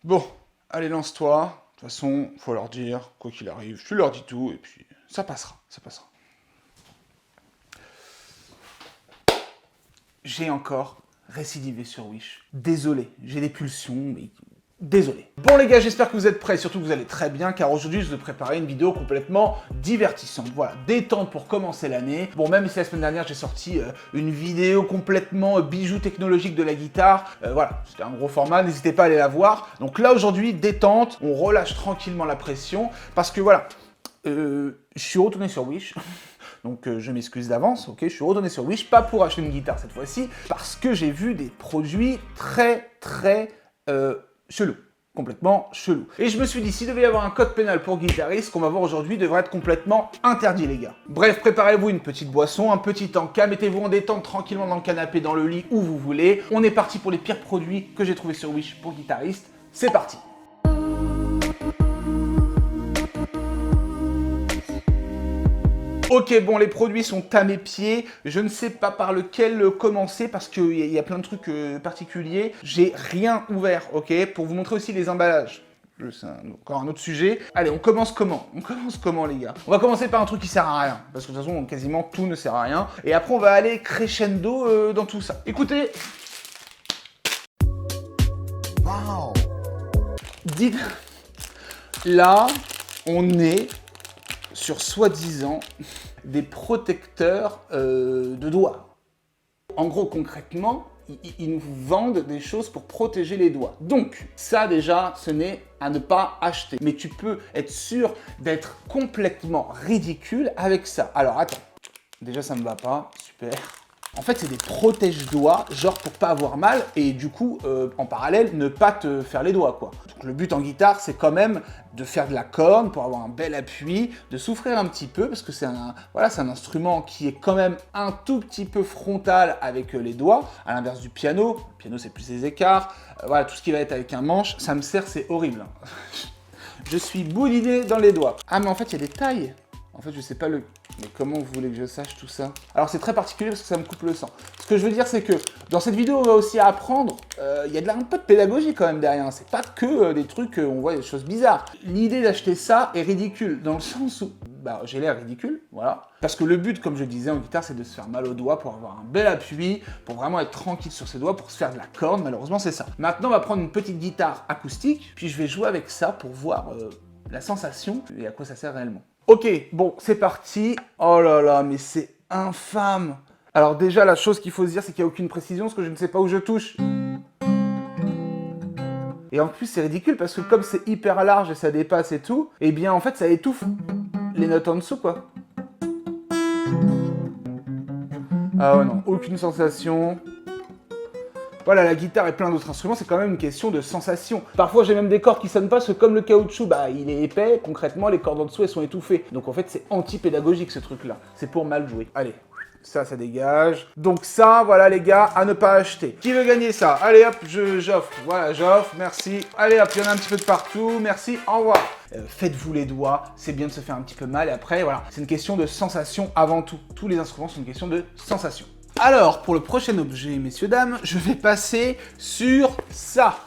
Bon, allez, lance-toi. De toute façon, faut leur dire, quoi qu'il arrive, tu leur dis tout, et puis ça passera, ça passera. J'ai encore récidivé sur Wish. Désolé, j'ai des pulsions, mais désolé. Bon les gars, j'espère que vous êtes prêts, surtout que vous allez très bien, car aujourd'hui je vous ai préparé une vidéo complètement divertissante. Voilà, détente pour commencer l'année. Bon, même si la semaine dernière j'ai sorti une vidéo complètement bijou technologique de la guitare, voilà, c'était un gros format, n'hésitez pas à aller la voir. Donc là aujourd'hui, détente, on relâche tranquillement la pression, parce que voilà, je suis retourné sur Wish. Donc je m'excuse d'avance, ok, je suis retourné sur Wish, pas pour acheter une guitare cette fois-ci, parce que j'ai vu des produits très chelous. Complètement chelou. Et je me suis dit, s'il devait y avoir un code pénal pour guitariste qu'on va voir aujourd'hui, devrait être complètement interdit, les gars. Bref, préparez-vous une petite boisson, un petit encas, mettez-vous en détente tranquillement dans le canapé, dans le lit, où vous voulez. On est parti pour les pires produits que j'ai trouvés sur Wish pour guitariste. C'est parti. Ok, bon, les produits sont à mes pieds. Je ne sais pas par lequel commencer parce qu'il y a plein de trucs particuliers. J'ai rien ouvert, ok, pour vous montrer aussi les emballages. C'est encore un autre sujet. Allez, on commence comment? On commence comment, les gars? On va commencer par un truc qui sert à rien. Parce que de toute façon, quasiment tout ne sert à rien. Et après, on va aller crescendo dans tout ça. Écoutez. Waouh! Dites. Là, on est sur soi-disant des protecteurs de doigts. En gros, concrètement, ils nous vendent des choses pour protéger les doigts. Donc, ça déjà, ce n'est à ne pas acheter. Mais tu peux être sûr d'être complètement ridicule avec ça. Alors, attends. Déjà, ça me va pas. Super. En fait, c'est des protège-doigts, genre pour pas avoir mal et du coup, en parallèle, ne pas te faire les doigts, quoi. Donc le but en guitare, c'est quand même de faire de la corne pour avoir un bel appui, de souffrir un petit peu parce que c'est un instrument qui est quand même un tout petit peu frontal avec les doigts, à l'inverse du piano. Le piano, c'est plus les écarts. Voilà, tout ce qui va être avec un manche, ça me sert, c'est horrible. Je suis boulidé dans les doigts. Ah, mais en fait, il y a des tailles. En fait, je sais pas le... Mais comment vous voulez que je sache tout ça? Alors, c'est très particulier parce que ça me coupe le sang. Ce que je veux dire, c'est que dans cette vidéo, on va aussi apprendre... Il y a un peu de pédagogie quand même derrière. C'est pas que des trucs, on voit des choses bizarres. L'idée d'acheter ça est ridicule, dans le sens où... Bah, j'ai l'air ridicule, voilà. Parce que le but, comme je disais en guitare, c'est de se faire mal aux doigts pour avoir un bel appui, pour vraiment être tranquille sur ses doigts, pour se faire de la corne. Malheureusement, c'est ça. Maintenant, on va prendre une petite guitare acoustique, puis je vais jouer avec ça pour voir la sensation et à quoi ça sert réellement. Ok, bon, c'est parti. Oh là là, mais c'est infâme. Alors déjà, la chose qu'il faut se dire, c'est qu'il n'y a aucune précision, parce que je ne sais pas où je touche. Et en plus, c'est ridicule, parce que comme c'est hyper large et ça dépasse et tout, eh bien, en fait, ça étouffe les notes en dessous, quoi. Ah ouais, non, aucune sensation. Voilà, la guitare et plein d'autres instruments, c'est quand même une question de sensation. Parfois, j'ai même des cordes qui sonnent pas, parce que comme le caoutchouc, bah, il est épais, concrètement, les cordes en dessous, elles sont étouffées. Donc en fait, c'est anti-pédagogique, ce truc-là. C'est pour mal jouer. Allez, ça dégage. Donc ça, voilà, les gars, à ne pas acheter. Qui veut gagner ça? Allez, hop, j'offre. Voilà, j'offre, merci. Allez, hop, il y en a un petit peu de partout, merci, au revoir. Faites-vous les doigts, c'est bien de se faire un petit peu mal, et après, voilà, c'est une question de sensation avant tout. Tous les instruments sont une question de sensation. Alors, pour le prochain objet, messieurs, dames, je vais passer sur ça.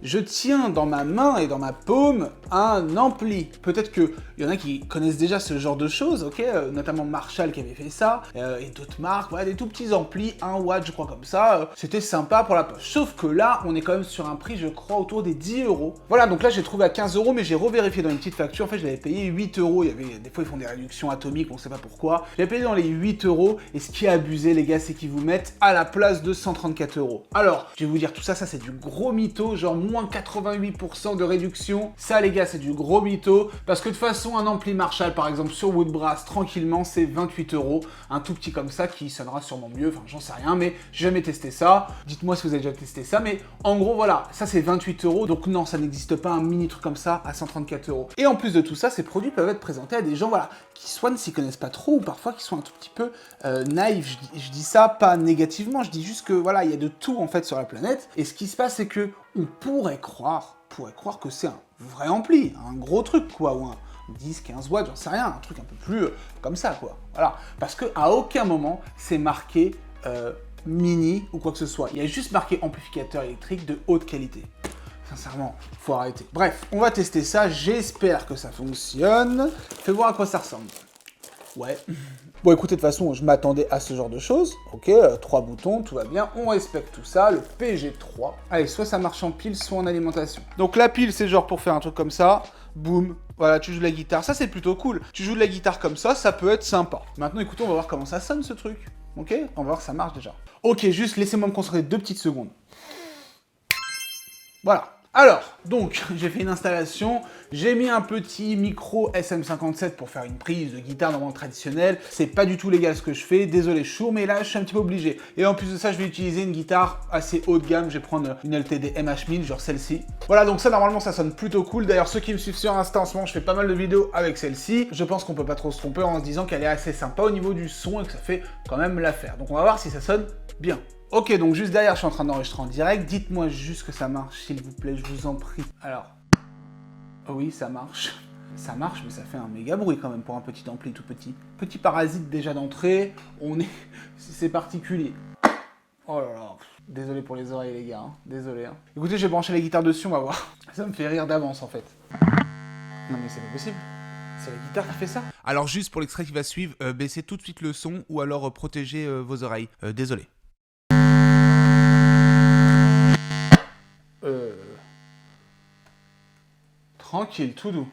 Je tiens dans ma main et dans ma paume un ampli. Peut-être qu'il y en a qui connaissent déjà ce genre de choses, ok, notamment Marshall qui avait fait ça, et d'autres marques, voilà, des tout petits amplis, 1 watt, je crois, comme ça. C'était sympa pour la poche. Sauf que là, on est quand même sur un prix, je crois, autour des 10 €. Voilà, donc là, j'ai trouvé à 15 €, mais j'ai revérifié dans une petite facture. En fait, je l'avais payé 8 €. Il y avait, des fois, ils font des réductions atomiques, on sait pas pourquoi. Je l'avais payé dans les 8 €. Et ce qui est abusé, les gars, c'est qu'ils vous mettent à la place de 134 €. Alors, je vais vous dire tout ça, c'est du gros mytho, genre moins 88% de réduction. Ça, les gars, c'est du gros mytho. Parce que de toute façon, un ampli Marshall, par exemple, sur Woodbrass, tranquillement, c'est 28 €. Un tout petit comme ça qui sonnera sûrement mieux. Enfin, j'en sais rien, mais j'ai jamais testé ça. Dites-moi si vous avez déjà testé ça. Mais en gros, voilà, ça, c'est 28 €. Donc non, ça n'existe pas un mini truc comme ça à 134 €. Et en plus de tout ça, ces produits peuvent être présentés à des gens, voilà, qui soit ne s'y connaissent pas trop ou parfois qui sont un tout petit peu naïfs. Je dis ça pas négativement, je dis juste que, voilà, il y a de tout, en fait, sur la planète. Et ce qui se passe, c'est que on pourrait croire que c'est un vrai ampli, un gros truc, quoi, ou un 10, 15 watts, j'en sais rien, un truc un peu plus comme ça, quoi. Voilà. Parce qu'à aucun moment, c'est marqué mini ou quoi que ce soit. Il y a juste marqué amplificateur électrique de haute qualité. Sincèrement, faut arrêter. Bref, on va tester ça, j'espère que ça fonctionne. Fais voir à quoi ça ressemble. Ouais. Bon, écoutez, de toute façon, je m'attendais à ce genre de choses. Ok, 3 boutons, tout va bien, on respecte tout ça, le PG3. Allez, soit ça marche en pile, soit en alimentation. Donc la pile, c'est genre pour faire un truc comme ça, boum, voilà, tu joues de la guitare, ça c'est plutôt cool. Tu joues de la guitare comme ça peut être sympa. Maintenant, écoutez, on va voir comment ça sonne ce truc. Ok, on va voir si ça marche déjà. Ok, juste laissez-moi me concentrer 2 petites secondes. Voilà. Alors, donc, j'ai fait une installation, j'ai mis un petit micro SM57 pour faire une prise de guitare normalement traditionnelle. C'est pas du tout légal ce que je fais, désolé Chour, mais là, je suis un petit peu obligé. Et en plus de ça, je vais utiliser une guitare assez haut de gamme, je vais prendre une LTD MH1000, genre celle-ci. Voilà, donc ça, normalement, ça sonne plutôt cool. D'ailleurs, ceux qui me suivent sur Insta en ce moment, je fais pas mal de vidéos avec celle-ci. Je pense qu'on peut pas trop se tromper en se disant qu'elle est assez sympa au niveau du son et que ça fait quand même l'affaire. Donc on va voir si ça sonne bien. Ok, donc juste derrière, je suis en train d'enregistrer en direct. Dites-moi juste que ça marche, s'il vous plaît, je vous en prie. Alors, oui, ça marche. Ça marche, mais ça fait un méga bruit quand même pour un petit ampli tout petit. Petit parasite déjà d'entrée, on est... c'est particulier. Oh là là, désolé pour les oreilles les gars, hein. Désolé. Hein. Écoutez, j'ai branché la guitare dessus, on va voir. Ça me fait rire d'avance en fait. Non mais c'est pas possible. C'est la guitare qui fait ça. Alors juste pour l'extrait qui va suivre, baissez tout de suite le son ou alors protégez vos oreilles. Désolé. Tranquille, tout doux.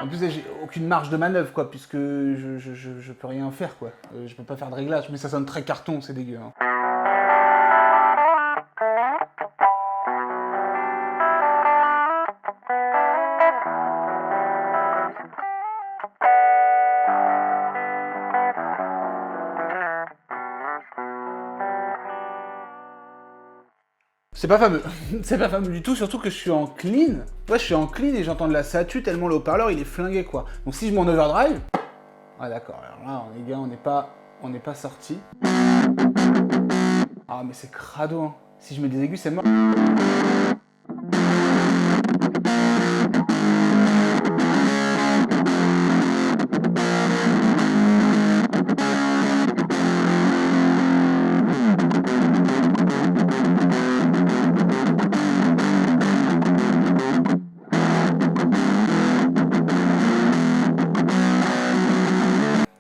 En plus, j'ai aucune marge de manœuvre, quoi, puisque je peux rien faire, quoi. Je peux pas faire de réglage, mais ça sonne très carton, c'est dégueu. Hein. C'est pas fameux, c'est pas fameux du tout, surtout que je suis en clean. Ouais, je suis en clean et j'entends de la satu tellement le haut-parleur il est flingué quoi. Donc si je m'en overdrive... Ah d'accord, alors là les gars, on n'est pas sorti. Ah mais c'est crado hein. Si je mets des aigus c'est mort.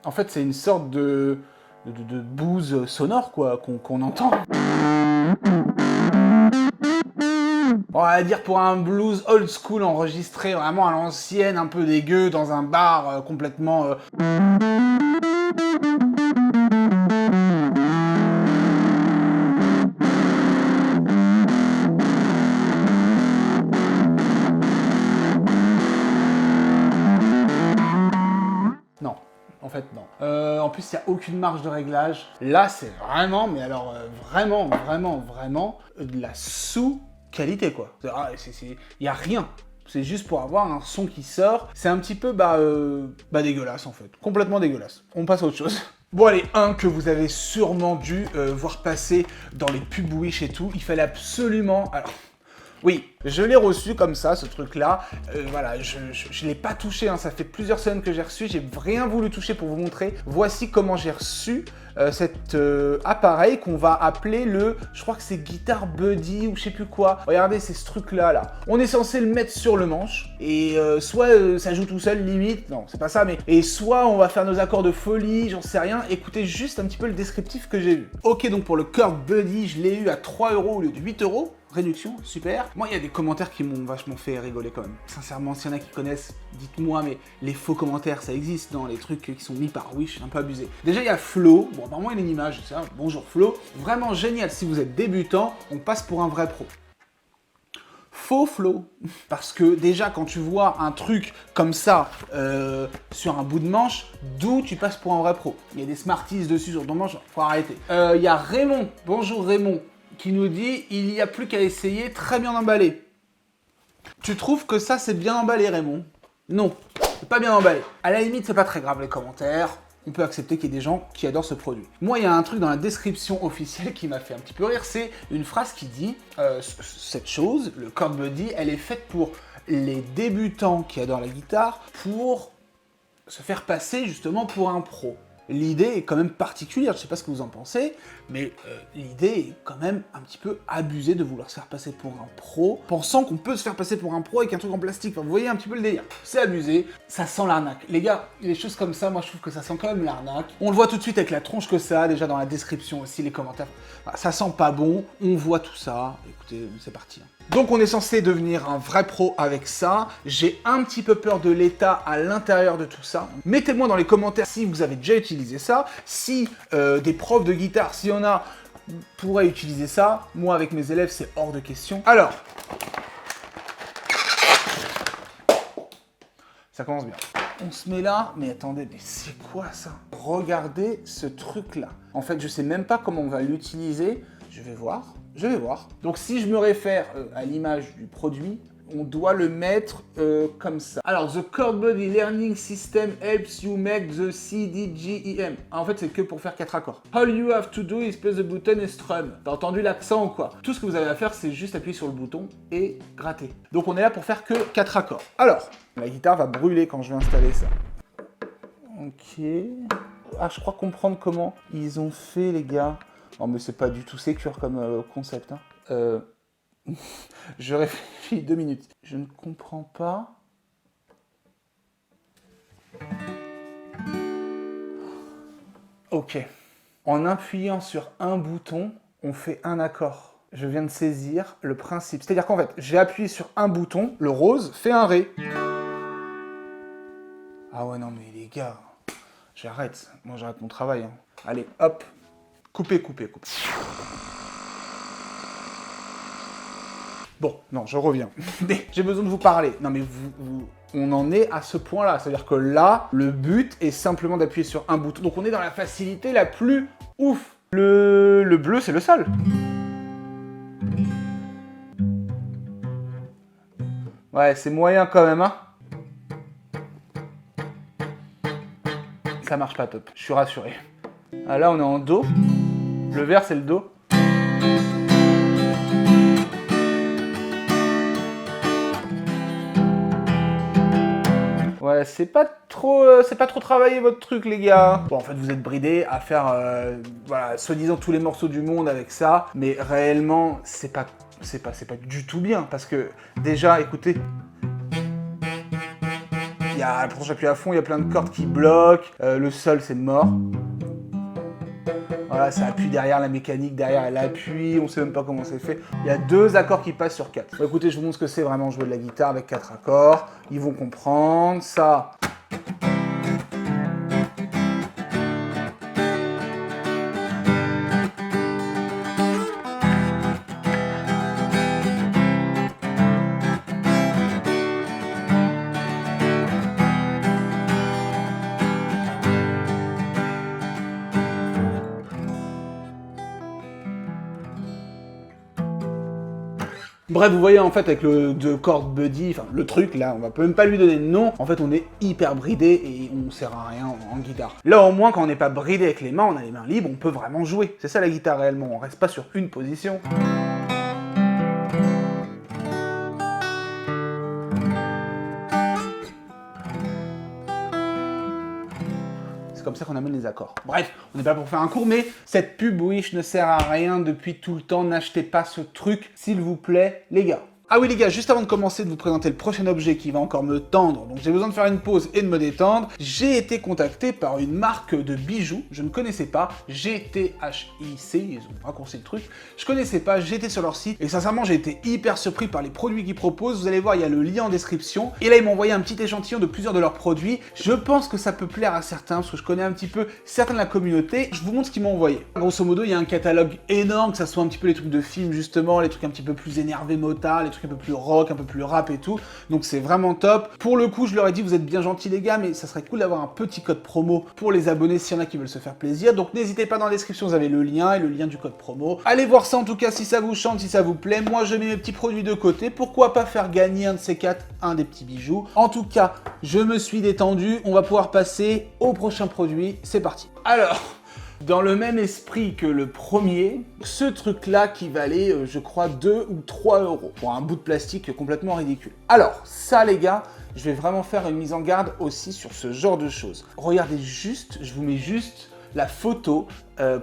En fait, c'est une sorte de bouse sonore, quoi, qu'on entend. On va dire pour un blues old school enregistré vraiment à l'ancienne, un peu dégueu, dans un bar complètement... Non. En fait, non. En plus, il n'y a aucune marge de réglage. Là, c'est vraiment, mais alors vraiment de la sous-qualité, quoi. Il n'y a rien. C'est juste pour avoir un son qui sort. C'est un petit peu, dégueulasse, en fait. Complètement dégueulasse. On passe à autre chose. Bon allez, un que vous avez sûrement dû voir passer dans les pubs Wish et tout. Il fallait absolument... Alors, oui, je l'ai reçu comme ça, ce truc-là. Voilà, je l'ai pas touché, hein, ça fait plusieurs semaines que j'ai reçu. J'ai rien voulu toucher pour vous montrer. Voici comment j'ai reçu cet appareil qu'on va appeler le... Je crois que c'est Guitar Buddy ou je sais plus quoi. Regardez, c'est ce truc-là, là. On est censé le mettre sur le manche. Et soit ça joue tout seul, limite. Non, c'est pas ça, mais... Et soit on va faire nos accords de folie, j'en sais rien. Écoutez juste un petit peu le descriptif que j'ai vu. Ok, donc pour le Chord Buddy, je l'ai eu à 3 € au lieu de 8 €. Réduction, super. Moi, il y a des commentaires qui m'ont vachement fait rigoler quand même. Sincèrement, s'il y en a qui connaissent, dites-moi, mais les faux commentaires, ça existe dans les trucs qui sont mis par Wish, un peu abusé. Déjà, il y a Flo. Bon, apparemment, il y a une image, c'est ça. Bonjour Flo. Vraiment génial. Si vous êtes débutant, on passe pour un vrai pro. Faux Flo. Parce que déjà, quand tu vois un truc comme ça sur un bout de manche, d'où tu passes pour un vrai pro. Il y a des Smarties dessus sur ton manche, faut arrêter. Il y a Raymond. Bonjour Raymond. Qui nous dit « Il n'y a plus qu'à essayer, très bien emballé ». Tu trouves que ça, c'est bien emballé, Raymond? Non, c'est pas bien emballé. À la limite, c'est pas très grave les commentaires. On peut accepter qu'il y ait des gens qui adorent ce produit. Moi, il y a un truc dans la description officielle qui m'a fait un petit peu rire. C'est une phrase qui dit cette chose, le Chord Buddy, elle est faite pour les débutants qui adorent la guitare pour se faire passer justement pour un pro. L'idée est quand même particulière, je sais pas ce que vous en pensez, mais l'idée est quand même un petit peu abusée de vouloir se faire passer pour un pro, pensant qu'on peut se faire passer pour un pro avec un truc en plastique. Enfin, vous voyez un petit peu le délire. C'est abusé, ça sent l'arnaque. Les gars, les choses comme ça, moi je trouve que ça sent quand même l'arnaque. On le voit tout de suite avec la tronche que ça a, déjà dans la description aussi, les commentaires. Ça sent pas bon, on voit tout ça. Écoutez, c'est parti. Donc on est censé devenir un vrai pro avec ça. J'ai un petit peu peur de l'état à l'intérieur de tout ça. Mettez-moi dans les commentaires si vous avez déjà utilisé ça, si des profs de guitare, s'il y en a, pourraient utiliser ça. Moi avec mes élèves, c'est hors de question. Alors, ça commence bien. On se met là, mais attendez, mais c'est quoi ça? Regardez ce truc-là. En fait, je sais même pas comment on va l'utiliser. Je vais voir. Donc si je me réfère à l'image du produit, on doit le mettre comme ça. Alors, the Chord Body Learning System helps you make the C, D, G, E, M. En fait, c'est que pour faire 4 accords. All you have to do is press the button and strum. T'as entendu l'accent ou quoi? Tout ce que vous avez à faire, c'est juste appuyer sur le bouton et gratter. Donc on est là pour faire que 4 accords. Alors, la guitare va brûler quand je vais installer ça. Ok. Ah, je crois comprendre comment ils ont fait, les gars. Non, mais c'est pas du tout sécure comme concept. Hein. Je réfléchis 2 minutes. Je ne comprends pas. Ok. En appuyant sur un bouton, on fait un accord. Je viens de saisir le principe. C'est-à-dire qu'en fait, j'ai appuyé sur un bouton, le rose fait un ré. Ah ouais, non mais les gars, j'arrête. Moi, j'arrête mon travail. Hein. Allez, hop. Coupez. Bon, non, je reviens. Mais j'ai besoin de vous parler. Non, mais on en est à ce point-là. C'est-à-dire que là, le but est simplement d'appuyer sur un bouton. Donc on est dans la facilité la plus ouf. Le bleu, c'est le sol. Ouais, c'est moyen quand même, hein. Ça marche pas top. Je suis rassuré. Ah, là, on est en do. Le vert, c'est le do. Ouais, c'est pas trop travaillé votre truc, les gars. Bon, en fait, vous êtes bridés à faire, voilà, soi-disant tous les morceaux du monde avec ça, mais réellement, c'est pas du tout bien, parce que déjà, écoutez, pourtant j'appuie à fond, il y a plein de cordes qui bloquent, le sol, c'est mort. Voilà, ça appuie derrière, la mécanique derrière, elle appuie, on sait même pas comment c'est fait. Il y a 2 accords qui passent sur 4. Bon, écoutez, je vous montre ce que c'est vraiment jouer de la guitare avec 4 accords. Ils vont comprendre ça. Bref, vous voyez en fait avec le The Chord Buddy, enfin le truc là, on va même pas lui donner de nom, en fait on est hyper bridé et on sert à rien en guitare. Là au moins quand on n'est pas bridé avec les mains, on a les mains libres, on peut vraiment jouer. C'est ça la guitare réellement, on reste pas sur une position. C'est comme ça qu'on amène les accords. Bref, on n'est pas pour faire un cours, mais cette pub Wish ne sert à rien depuis tout le temps. N'achetez pas ce truc, s'il vous plaît, les gars. Ah oui les gars, juste avant de commencer de vous présenter le prochain objet qui va encore me tendre, donc j'ai besoin de faire une pause et de me détendre, j'ai été contacté par une marque de bijoux, je ne connaissais pas, GTHIC, ils ont raccourci le truc, je connaissais pas, j'étais sur leur site, et sincèrement j'ai été hyper surpris par les produits qu'ils proposent, vous allez voir, il y a le lien en description, et là ils m'ont envoyé un petit échantillon de plusieurs de leurs produits, je pense que ça peut plaire à certains, parce que je connais un petit peu certains de la communauté, je vous montre ce qu'ils m'ont envoyé. Grosso modo, il y a un catalogue énorme, que ça soit un petit peu les trucs de films justement, les trucs un petit peu plus énervés mota, les trucs un peu plus rock, un peu plus rap et tout, donc c'est vraiment top. Pour le coup, je leur ai dit, vous êtes bien gentils les gars, mais ça serait cool d'avoir un petit code promo pour les abonnés s'il y en a qui veulent se faire plaisir, donc n'hésitez pas, dans la description vous avez le lien et le lien du code promo. Allez voir ça en tout cas si ça vous chante, si ça vous plaît. Moi je mets mes petits produits de côté, pourquoi pas faire gagner un de ces 4, un des petits bijoux. En tout cas, je me suis détendu, on va pouvoir passer au prochain produit, c'est parti. Alors, Dans le même esprit que le premier, ce truc-là qui valait, je crois, 2 ou 3 euros pour un bout de plastique complètement ridicule. Alors, ça les gars, je vais vraiment faire une mise en garde aussi sur ce genre de choses. Regardez juste, je vous mets juste la photo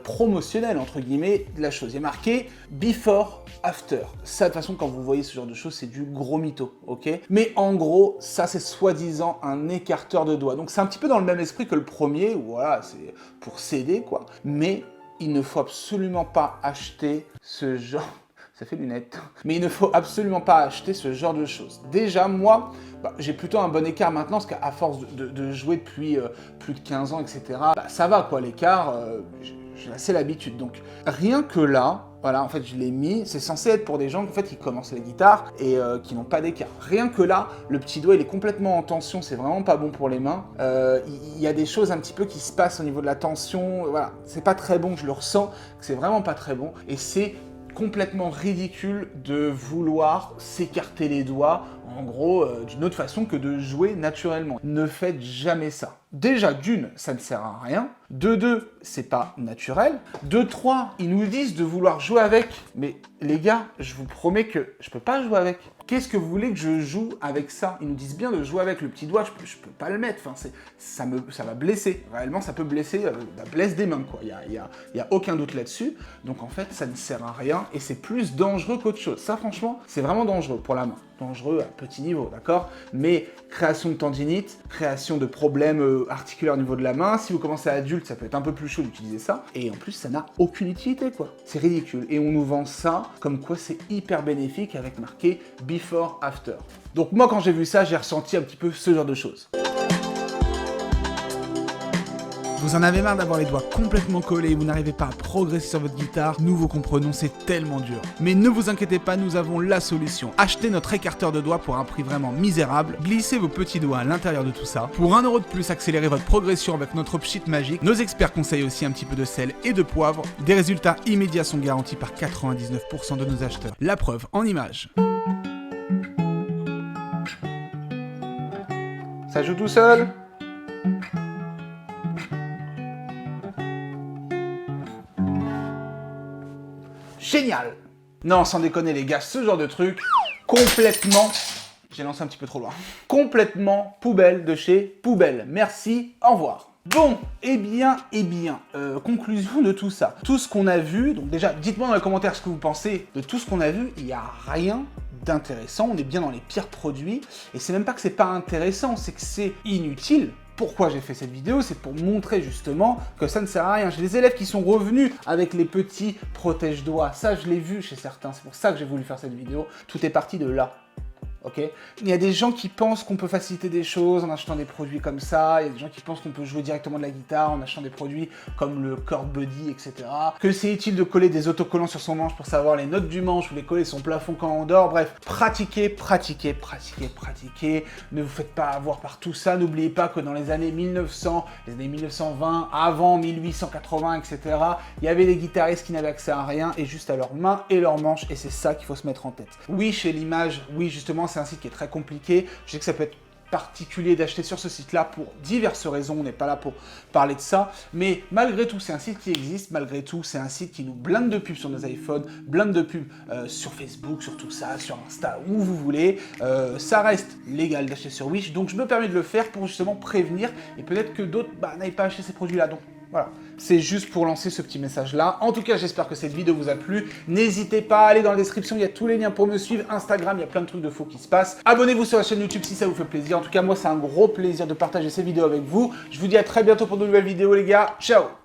promotionnelle, entre guillemets, de la chose. Il y a marqué « Before, After ». Ça, de toute façon, quand vous voyez ce genre de choses, c'est du gros mytho, ok? Mais en gros, ça, c'est soi-disant un écarteur de doigts. Donc, c'est un petit peu dans le même esprit que le premier, où voilà, c'est pour s'aider, quoi. Mais il ne faut absolument pas acheter ce genre... Ça fait lunettes. Mais il ne faut absolument pas acheter ce genre de choses. Déjà, moi, j'ai plutôt un bon écart maintenant, parce qu'à force de jouer depuis plus de 15 ans, etc., ça va, quoi, l'écart, j'ai assez l'habitude. Donc, rien que là, voilà, en fait, je l'ai mis, c'est censé être pour des gens, en fait, qui commencent la guitare et qui n'ont pas d'écart. Rien que là, le petit doigt, il est complètement en tension, c'est vraiment pas bon pour les mains. Il y a des choses un petit peu qui se passent au niveau de la tension, voilà, c'est pas très bon, je le ressens, c'est vraiment pas très bon, et c'est complètement ridicule de vouloir s'écarter les doigts, en gros, d'une autre façon que de jouer naturellement. Ne faites jamais ça. Déjà, d'une, ça ne sert à rien. De deux, c'est pas naturel. De trois, ils nous disent de vouloir jouer avec. Mais les gars, je vous promets que je peux pas jouer avec. Qu'est-ce que vous voulez que je joue avec ça? Ils nous disent bien de jouer avec le petit doigt, je peux pas le mettre. Enfin, ça va blesser. Réellement, ça peut blesser la blesse des mains, quoi. Il y a aucun doute là-dessus. Donc en fait, ça ne sert à rien et c'est plus dangereux qu'autre chose. Ça, franchement, c'est vraiment dangereux pour la main. Dangereux à petit niveau, d'accord? Mais création de tendinite, création de problèmes articulaires au niveau de la main. Si vous commencez à adulte, ça peut être un peu plus chaud d'utiliser ça. Et en plus, ça n'a aucune utilité, quoi. C'est ridicule. Et on nous vend ça comme quoi c'est hyper bénéfique avec marqué Before, After. Donc moi, quand j'ai vu ça, j'ai ressenti un petit peu ce genre de choses. Vous en avez marre d'avoir les doigts complètement collés et vous n'arrivez pas à progresser sur votre guitare? Nous vous comprenons, c'est tellement dur. Mais ne vous inquiétez pas, nous avons la solution. Achetez notre écarteur de doigts pour un prix vraiment misérable. Glissez vos petits doigts à l'intérieur de tout ça. Pour 1 € de plus, accélérez votre progression avec notre pchit magique. Nos experts conseillent aussi un petit peu de sel et de poivre. Des résultats immédiats sont garantis par 99% de nos acheteurs. La preuve en images. Ça joue tout seul? Génial! Non, sans déconner les gars, ce genre de truc, complètement... J'ai lancé un petit peu trop loin. Complètement poubelle de chez poubelle. Merci, au revoir. Bon, eh bien, conclusion de tout ça. Tout ce qu'on a vu, donc déjà, dites-moi dans les commentaires ce que vous pensez de tout ce qu'on a vu, il n'y a rien d'intéressant, on est bien dans les pires produits, et c'est même pas que c'est pas intéressant, c'est que c'est inutile. Pourquoi j'ai fait cette vidéo? C'est pour montrer justement que ça ne sert à rien. J'ai des élèves qui sont revenus avec les petits protège-doigts. Ça, je l'ai vu chez certains. C'est pour ça que j'ai voulu faire cette vidéo. Tout est parti de là. Ok? Il y a des gens qui pensent qu'on peut faciliter des choses en achetant des produits comme ça. Il y a des gens qui pensent qu'on peut jouer directement de la guitare en achetant des produits comme le Chord Buddy, etc. Que c'est utile de coller des autocollants sur son manche pour savoir les notes du manche ou les coller son plafond quand on dort. Bref, pratiquez, pratiquez, pratiquez, pratiquez. Ne vous faites pas avoir par tout ça. N'oubliez pas que dans les années 1900, les années 1920, avant 1880, etc., il y avait des guitaristes qui n'avaient accès à rien et juste à leurs mains et leurs manches. Et c'est ça qu'il faut se mettre en tête. Oui, chez l'image, oui, justement, c'est un site qui est très compliqué. Je sais que ça peut être particulier d'acheter sur ce site-là pour diverses raisons, on n'est pas là pour parler de ça, mais malgré tout, c'est un site qui existe, malgré tout, c'est un site qui nous blinde de pubs sur nos iPhones, blinde de pubs sur Facebook, sur tout ça, sur Insta, où vous voulez. Ça reste légal d'acheter sur Wish, donc je me permets de le faire pour justement prévenir, et peut-être que d'autres n'aillent pas acheter ces produits-là, donc voilà, c'est juste pour lancer ce petit message-là. En tout cas, j'espère que cette vidéo vous a plu. N'hésitez pas à aller dans la description, il y a tous les liens pour me suivre. Instagram, il y a plein de trucs de faux qui se passent. Abonnez-vous sur la chaîne YouTube si ça vous fait plaisir. En tout cas, moi, c'est un gros plaisir de partager ces vidéos avec vous. Je vous dis à très bientôt pour de nouvelles vidéos, les gars. Ciao!